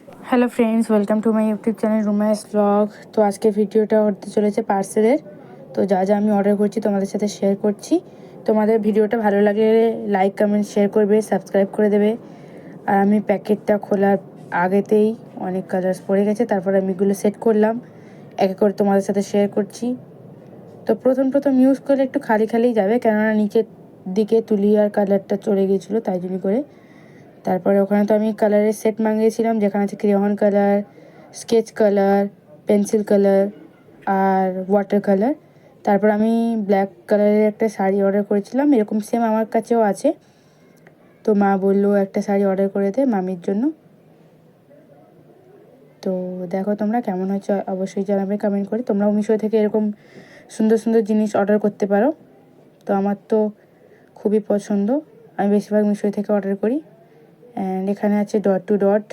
Hello friends, welcome to my YouTube channel Rumai's blog. তো আজকে ভিডিওটা হতে চলেছে পার্সেলের। তো যা যা আমি অর্ডার করছি তোমাদের সাথে শেয়ার করছি। তোমাদের ভিডিওটা ভালো লাগলে লাইক কমেন্ট শেয়ার করবে, সাবস্ক্রাইব করে দেবে। আর আমি প্যাকেটটা খোলার আগেতেই অনেক কালার্স পড়ে গেছে, তারপর আমি এগুলো সেট করলাম, এক এক করে তোমাদের সাথে শেয়ার করছি। তো প্রথম ইউজ করলে একটু খালি খালিই যাবে, কেননা নিচের দিকে তুলি আর কালারটা চলে গিয়েছিলো, তাই জন্য করে। তারপরে ওখানে তো আমি কালারের সেট মাঙিয়েছিলাম, যেখানে আছে crayon colour, sketch colour, pencil colour আর ওয়াটার কালার। তারপর আমি ব্ল্যাক কালারের একটা শাড়ি অর্ডার করেছিলাম, এরকম সেম আমার কাছেও আছে। তো মা বললো একটা শাড়ি অর্ডার করে দে মামির জন্য। তো দেখো তোমরা কেমন হয়েছে অবশ্যই জানাবে কমেন্ট করে। তোমরাও মিশো থেকে এরকম সুন্দর সুন্দর জিনিস অর্ডার করতে পারো। তো আমার তো খুবই পছন্দ, আমি বেশিরভাগ মিশো থেকে অর্ডার করি। অ্যান্ড এখানে আছে ডট টু ডট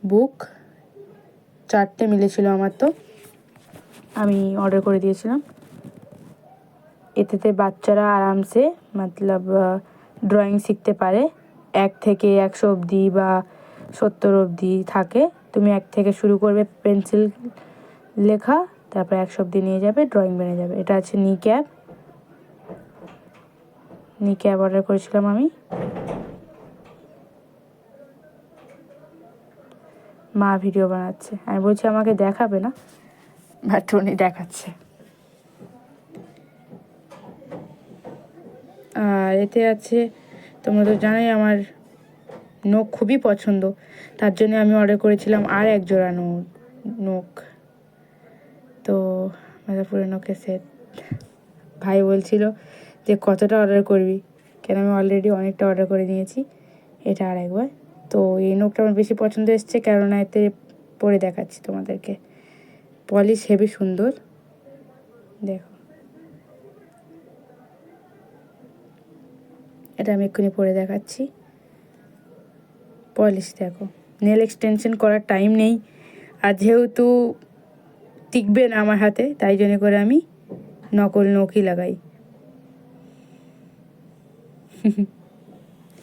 বুক, 4টে মিলেছিল আমার, তো আমি অর্ডার করে দিয়েছিলাম। এতেতে বাচ্চারা আরামসে মতলব ড্রয়িং শিখতে পারে। 1 থেকে 100 অবধি বা 70 অবধি থাকে। তুমি 1 থেকে শুরু করবে পেন্সিল লেখা, তারপর 100 অবধি নিয়ে যাবে, ড্রয়িং বেনে যাবে। এটা আছে নি ক্যাব অর্ডার করেছিলাম আমি। মা ভিডিও বানাচ্ছে, আমি বলছি আমাকে দেখাবে না, বাট উনি দেখাচ্ছে। আর এতে আছে, তোমরা তো জানোই আমার নখ খুবই পছন্দ, তার জন্য আমি অর্ডার করেছিলাম আর এক জোড়া নখ। তো মাদারপুরের নখের সেট। ভাই বলছিল যে কতটা অর্ডার করবি, কেন আমি অলরেডি অনেকটা অর্ডার করে নিয়েছি, এটা আর একবার। তো এই নখটা আমার বেশি পছন্দ এসছে, কেননা এতে পরে দেখাচ্ছি তোমাদেরকে। পলিশ হেবি সুন্দর, দেখো এটা আমি এক্ষুনি পরে দেখাচ্ছি। পলিশ দেখো, নেল এক্সটেনশন করার টাইম নেই, আর যেহেতু টিকবে না আমার হাতে, তাই জন্য করে আমি নকল নখই লাগাই।